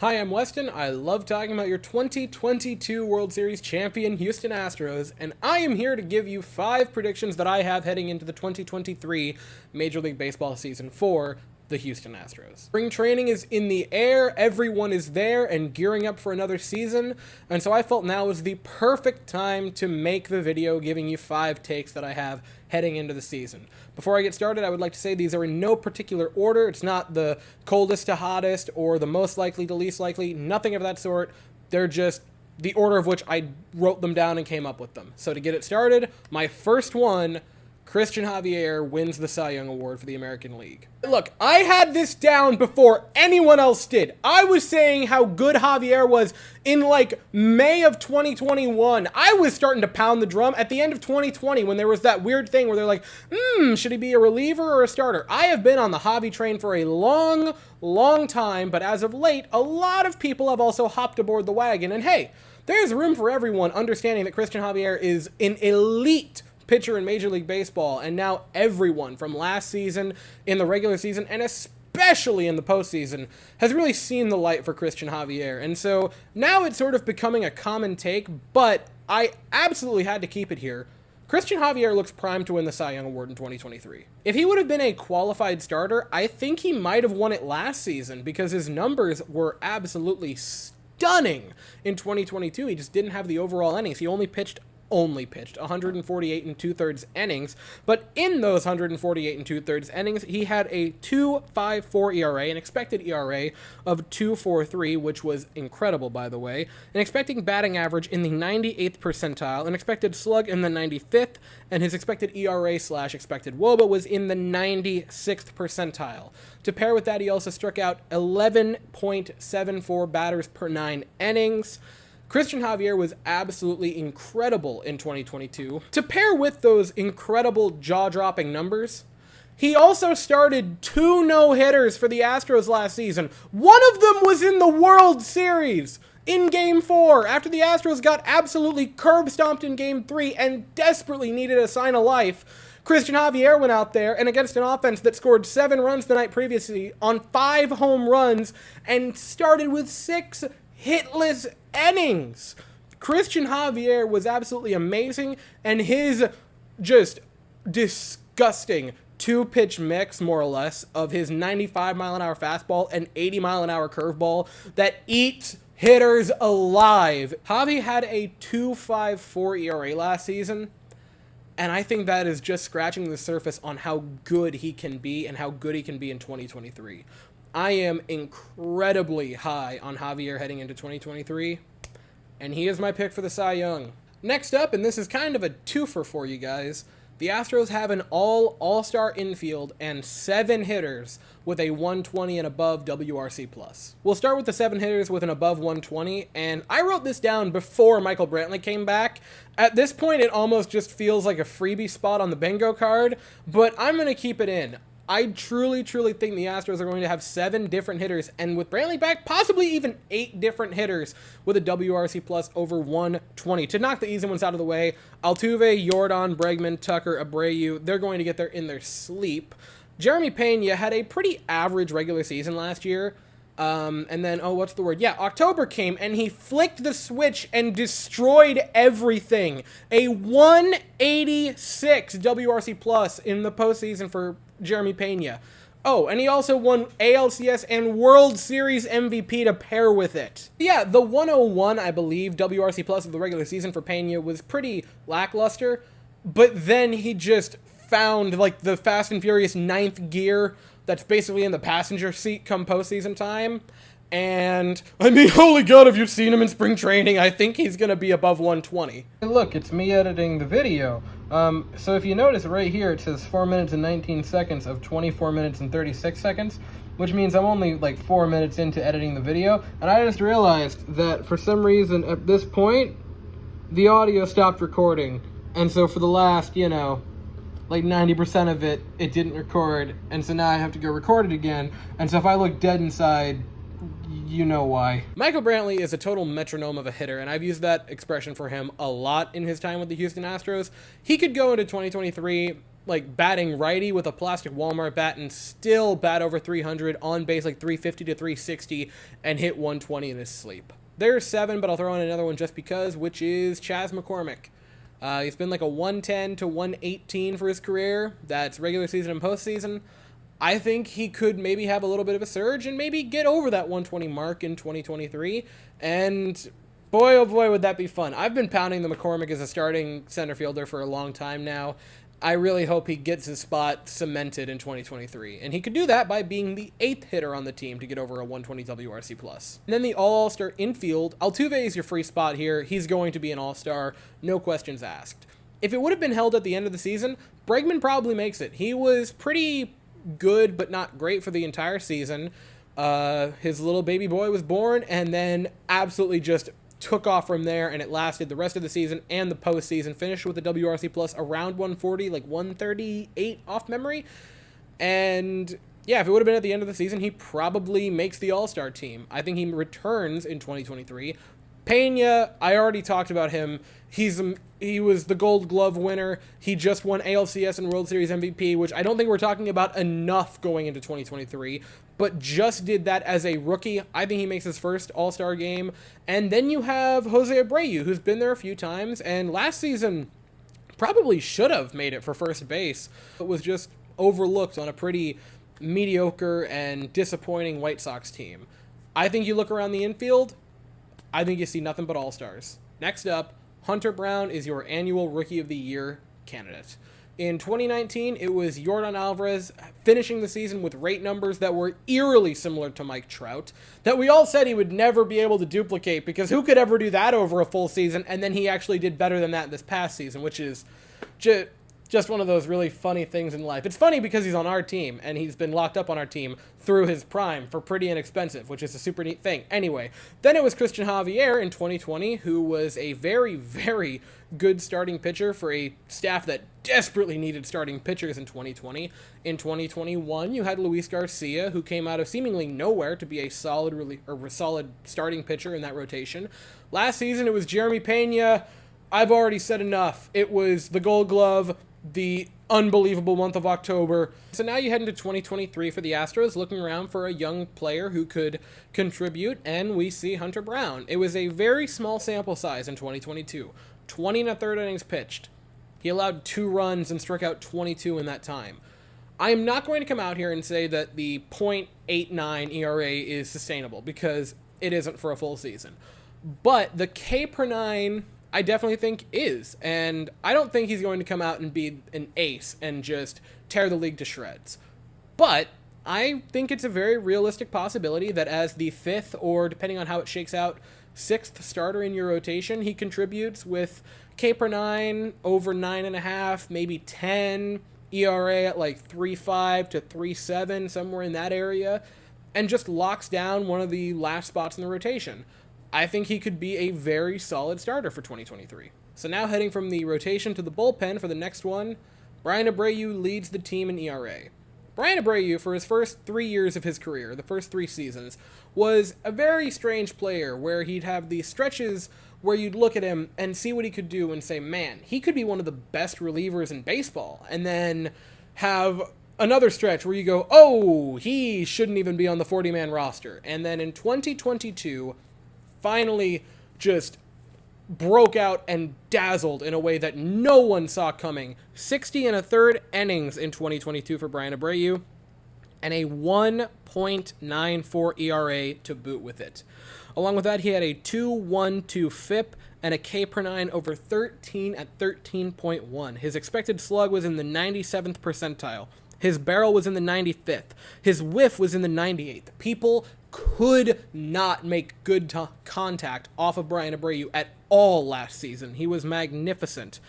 Hi, I'm Weston. I love talking about your 2022 World Series champion Houston Astros, and I am here to give you 5 predictions that I have heading into the 2023 Major League Baseball season for the Houston Astros. Spring training is in the air, everyone is there and gearing up for another season, and so I felt now was the perfect time to make the video giving you 5 takes that I have heading into the season. Before I get started, I would like to say these are in no particular order. It's not the coldest to hottest or the most likely to least likely, nothing of that sort. They're just the order of which I wrote them down and came up with them. So to get it started, my first one, Christian Javier wins the Cy Young Award for the American League. Look, I had this down before anyone else did. I was saying how good Javier was in like May of 2021. I was starting to pound the drum at the end of 2020 when there was that weird thing where they're like, should he be a reliever or a starter? I have been on the Javi train for a long time, but as of late, a lot of people have also hopped aboard the wagon. And hey, there's room for everyone understanding that Christian Javier is an elite pitcher in Major League Baseball, and now everyone from last season, in the regular season, and especially in the postseason, has really seen the light for Christian Javier. And so now it's sort of becoming a common take, but I absolutely had to keep it here. Christian Javier looks primed to win the Cy Young Award in 2023. If he would have been a qualified starter, I think he might have won it last season because his numbers were absolutely stunning in 2022. He just didn't have the overall innings. He only pitched 148 and 2/3 innings, but in those 148 and 2/3 innings, he had a 2.54 ERA, an expected ERA of 2.43, which was incredible, by the way, an expected batting average in the 98th percentile, an expected slug in the 95th, and his expected ERA/expected WOBA was in the 96th percentile. To pair with that, he also struck out 11.74 batters per 9 innings. Christian Javier was absolutely incredible in 2022. To pair with those incredible jaw-dropping numbers, he also started 2 no-hitters for the Astros last season. One of them was in the World Series in Game 4 after the Astros got absolutely curb-stomped in Game 3 and desperately needed a sign of life. Christian Javier went out there and against an offense that scored 7 runs the night previously on 5 home runs and started with 6 hitless innings. Christian Javier was absolutely amazing, and his just disgusting 2-pitch mix, more or less, of his 95-mile-an-hour fastball and 80-mile-an-hour curveball that eats hitters alive. Javi had a 2.54 ERA last season, and I think that is just scratching the surface on how good he can be and how good he can be in 2023. I am incredibly high on Javier heading into 2023, and he is my pick for the Cy Young. Next up, and this is kind of a twofer for you guys, the Astros have an all-star infield and 7 hitters with a 120 and above WRC+. We'll start with the 7 hitters with an above 120, and I wrote this down before Michael Brantley came back. At this point, it almost just feels like a freebie spot on the bingo card, but I'm going to keep it in. I truly think the Astros are going to have 7 different hitters, and with Brantley back, possibly even 8 different hitters with a WRC plus over 120. To knock the easy ones out of the way, Altuve, Yordan, Bregman, Tucker, Abreu, they're going to get there in their sleep. Jeremy Pena had a pretty average regular season last year. And then, October came, and he flicked the switch and destroyed everything. A 186 WRC plus in the postseason for Jeremy Pena. Oh, and he also won ALCS and World Series MVP to pair with it. Yeah, the 101, I believe, WRC plus of the regular season for Pena was pretty lackluster, but then he just found, like, the Fast and Furious 9th gear that's basically in the passenger seat come postseason time. And, I mean, holy God, have you seen him in spring training? I think he's going to be above 120. Hey, look, it's me editing the video. So if you notice right here, it says 4 minutes and 19 seconds of 24 minutes and 36 seconds, which means I'm only like 4 minutes into editing the video. And I just realized that for some reason at this point, the audio stopped recording. And so for the last, like 90% of it didn't record, and so now I have to go record it again, and so if I look dead inside, you know why. Michael Brantley is a total metronome of a hitter, and I've used that expression for him a lot in his time with the Houston Astros. He could go into 2023 like batting righty with a plastic Walmart bat and still bat over 300 on base, like 350 to 360, and hit 120 in his sleep. There's 7, but I'll throw in another one just because, which is Chas McCormick. He's been like a 110 to 118 for his career. That's regular season and postseason. I think he could maybe have a little bit of a surge and maybe get over that 120 mark in 2023. And boy, oh boy, would that be fun. I've been pounding the McCormick as a starting center fielder for a long time now. I really hope he gets his spot cemented in 2023. And he could do that by being the 8th hitter on the team to get over a 120 WRC+. And then the All-Star infield. Altuve is your free spot here. He's going to be an All-Star. No questions asked. If it would have been held at the end of the season, Bregman probably makes it. He was pretty good, but not great for the entire season. His little baby boy was born and then absolutely just took off from there, and it lasted the rest of the season and the postseason. Finished with the WRC plus around 140, like 138 off memory. And yeah, if it would have been at the end of the season, he probably makes the All-Star team. I think he returns in 2023. Pena, I already talked about him. He was the Gold Glove winner. He just won ALCS and World Series MVP, which I don't think we're talking about enough going into 2023, but just did that as a rookie. I think he makes his first All-Star game. And then you have Jose Abreu, who's been there a few times, and last season probably should have made it for first base, but was just overlooked on a pretty mediocre and disappointing White Sox team. I think you look around the infield, I think you see nothing but All-Stars. Next up, Hunter Brown is your annual Rookie of the Year candidate. In 2019, it was Yordan Alvarez finishing the season with rate numbers that were eerily similar to Mike Trout, that we all said he would never be able to duplicate, because who could ever do that over a full season? And then he actually did better than that this past season, which is just one of those really funny things in life. It's funny because he's on our team, and he's been locked up on our team through his prime for pretty inexpensive, which is a super neat thing. Anyway, then it was Christian Javier in 2020, who was a very, very good starting pitcher for a staff that desperately needed starting pitchers in 2020. In 2021, you had Luis Garcia, who came out of seemingly nowhere to be a solid starting pitcher in that rotation. Last season, it was Jeremy Pena. I've already said enough. It was the Gold Glove, the unbelievable month of October. So now you head into 2023 for the Astros, looking around for a young player who could contribute, and we see Hunter Brown. It was a very small sample size in 2022. 20 1/3 innings pitched. He allowed 2 runs and struck out 22 in that time. I am not going to come out here and say that the .89 ERA is sustainable, because it isn't for a full season. But the K per 9, I definitely think is, and I don't think he's going to come out and be an ace and just tear the league to shreds. But I think it's a very realistic possibility that as the 5th, or depending on how it shakes out, 6th starter in your rotation, he contributes with K per 9 over 9.5, maybe 10, ERA at like 3.5 to 3.7, somewhere in that area, and just locks down one of the last spots in the rotation. I think he could be a very solid starter for 2023. So now heading from the rotation to the bullpen for the next one, Bryan Abreu leads the team in ERA. Bryan Abreu, for his first 3 years of his career, the first 3 seasons, was a very strange player where he'd have these stretches where you'd look at him and see what he could do and say, man, he could be one of the best relievers in baseball. And then have another stretch where you go, oh, he shouldn't even be on the 40-man roster. And then in 2022, finally just broke out and dazzled in a way that no one saw coming. 60 1/3 innings in 2022 for Bryan Abreu, and a 1.94 ERA to boot with it. Along with that, he had a 2.12 FIP and a K per 9 over 13 at 13.1. His expected slug was in the 97th percentile. His barrel was in the 95th. His whiff was in the 98th. People could not make good contact off of Bryan Abreu at all last season. He was magnificent.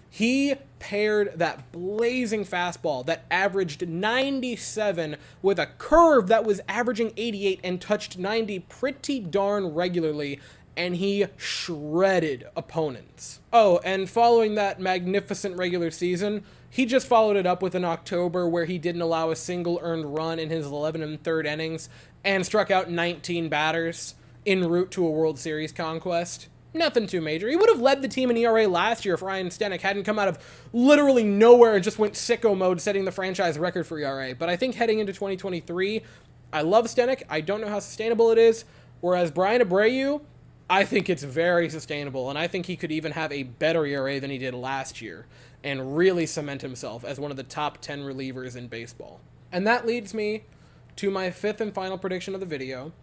He paired that blazing fastball that averaged 97 with a curve that was averaging 88 and touched 90 pretty darn regularly, and he shredded opponents. Oh, and following that magnificent regular season, he just followed it up with an October where he didn't allow a single earned run in his 11 1/3 innings and struck out 19 batters en route to a World Series conquest. Nothing too major. He would have led the team in ERA last year if Ryan Stanek hadn't come out of literally nowhere and just went sicko mode, setting the franchise record for ERA. But I think heading into 2023, I love Stanek. I don't know how sustainable it is. Whereas Brian Abreu, I think it's very sustainable, and I think he could even have a better ERA than he did last year and really cement himself as one of the top 10 relievers in baseball. And that leads me to my fifth and final prediction of the video.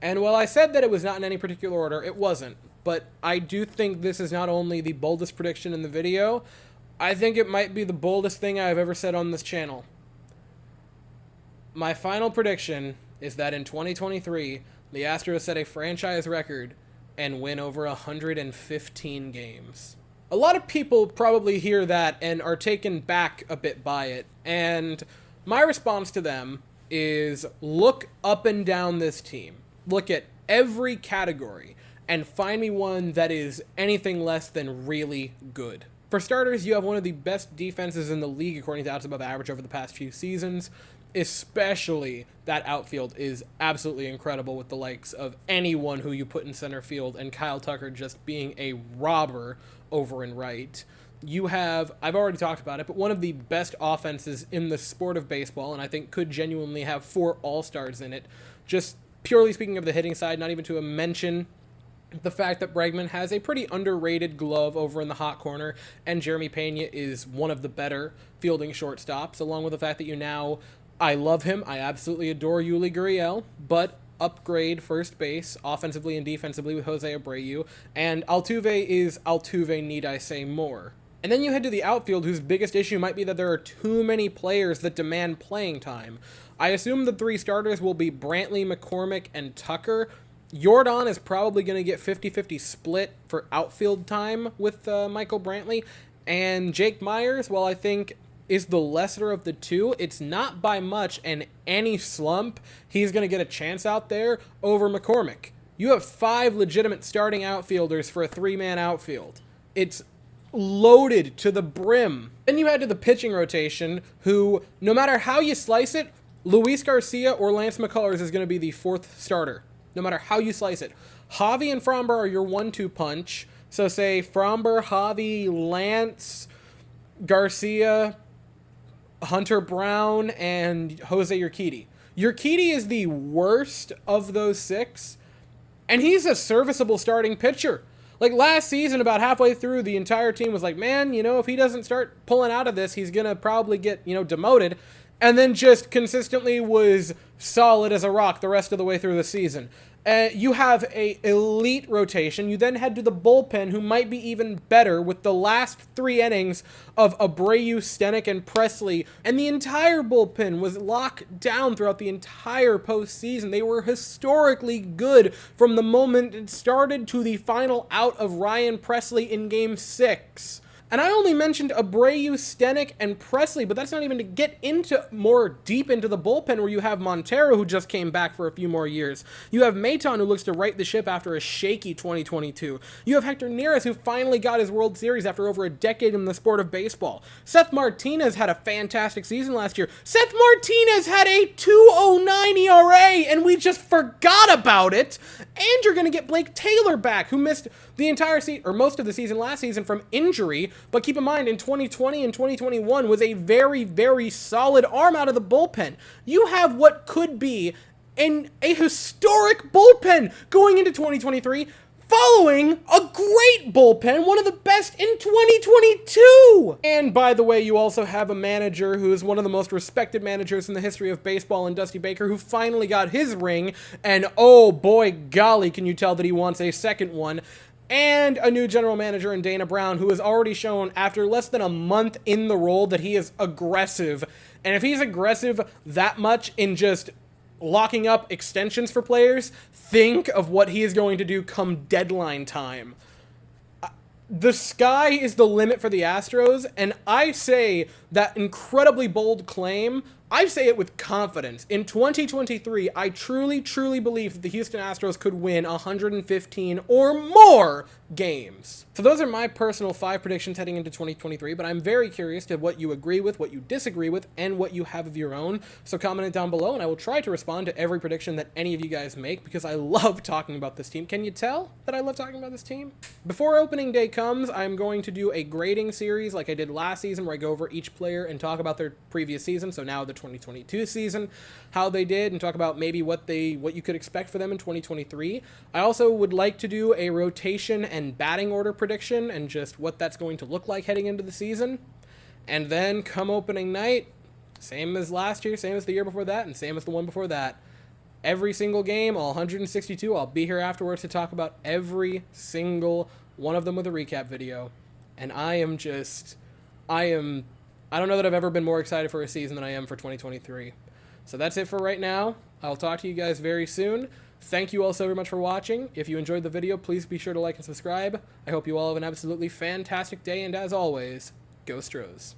And while I said that it was not in any particular order, it wasn't. But I do think this is not only the boldest prediction in the video, I think it might be the boldest thing I've ever said on this channel. My final prediction is that in 2023, the Astros set a franchise record and win over 115 games. A lot of people probably hear that and are taken back a bit by it, and my response to them is look up and down this team. Look at every category and find me one that is anything less than really good. For starters, you have one of the best defenses in the league according to outs above average over the past few seasons. Especially that outfield is absolutely incredible with the likes of anyone who you put in center field and Kyle Tucker just being a robber over and right. You have, I've already talked about it, but one of the best offenses in the sport of baseball, and I think could genuinely have 4 All-Stars in it. Just purely speaking of the hitting side, not even to mention the fact that Bregman has a pretty underrated glove over in the hot corner, and Jeremy Pena is one of the better fielding shortstops, along with the fact that you now, I love him, I absolutely adore Yuli Gurriel, but upgrade first base offensively and defensively with Jose Abreu, and Altuve is Altuve, need I say more. And then you head to the outfield, whose biggest issue might be that there are too many players that demand playing time. I assume the 3 starters will be Brantley, McCormick, and Tucker. Jordan is probably going to get 50-50 split for outfield time with Michael Brantley, and Jake Myers, while I think is the lesser of the two, it's not by much, and any slump, he's going to get a chance out there over McCormick. You have 5 legitimate starting outfielders for a 3-man outfield. It's loaded to the brim. Then you head to the pitching rotation, who, no matter how you slice it, Luis Garcia or Lance McCullers is going to be the 4th starter, no matter how you slice it. Javi and Framber are your 1-2 punch, so say Framber, Javi, Lance, Garcia, Hunter Brown, and Jose Urquidy. Urquidy is the worst of those 6, and he's a serviceable starting pitcher. Like last season, about halfway through, the entire team was like, man, if he doesn't start pulling out of this, he's going to probably get, demoted. And then just consistently was solid as a rock the rest of the way through the season. You have a elite rotation. You then head to the bullpen, who might be even better with the last 3 innings of Abreu, Stanek, and Presley. And the entire bullpen was locked down throughout the entire postseason. They were historically good from the moment it started to the final out of Ryan Presley in Game 6. And I only mentioned Abreu, Stanek, and Presley, but that's not even to get into more deep into the bullpen, where you have Montero, who just came back for a few more years. You have Maton, who looks to right the ship after a shaky 2022. You have Hector Neris, who finally got his World Series after over a decade in the sport of baseball. Seth Martinez had a fantastic season last year. Seth Martinez had a 2.09 ERA, and we just forgot about it. And you're going to get Blake Taylor back, who missed the entire season, or most of the season last season, from injury. But keep in mind, in 2020 and 2021 was a very, very solid arm out of the bullpen. You have what could be a historic bullpen going into 2023, following a great bullpen, one of the best in 2022. And by the way, you also have a manager who is one of the most respected managers in the history of baseball, in Dusty Baker, who finally got his ring. And oh boy, golly, can you tell that he wants a second one. And a new general manager in Dana Brown, who has already shown after less than a month in the role that he is aggressive. And if he's aggressive that much in just locking up extensions for players, think of what he is going to do come deadline time. The sky is the limit for the Astros, and I say that incredibly bold claim I say it with confidence. In 2023, I truly, truly believe that the Houston Astros could win 115 or more games. So those are my personal 5 predictions heading into 2023, but I'm very curious to what you agree with, what you disagree with, and what you have of your own. So comment it down below, and I will try to respond to every prediction that any of you guys make, because I love talking about this team. Can you tell that I love talking about this team? Before opening day comes, I'm going to do a grading series like I did last season, where I go over each player and talk about their previous season, so now the 2022 season, how they did, and talk about maybe what you could expect for them in 2023. I also would like to do a rotation and batting order prediction and just what that's going to look like heading into the season. And then come opening night, same as last year, same as the year before that, and same as the one before that. Every single game, all 162, I'll be here afterwards to talk about every single one of them with a recap video. And I don't know that I've ever been more excited for a season than I am for 2023. So that's it for right now. I'll talk to you guys very soon. Thank you all so very much for watching. If you enjoyed the video, please be sure to like and subscribe. I hope you all have an absolutely fantastic day, and as always, go Stros.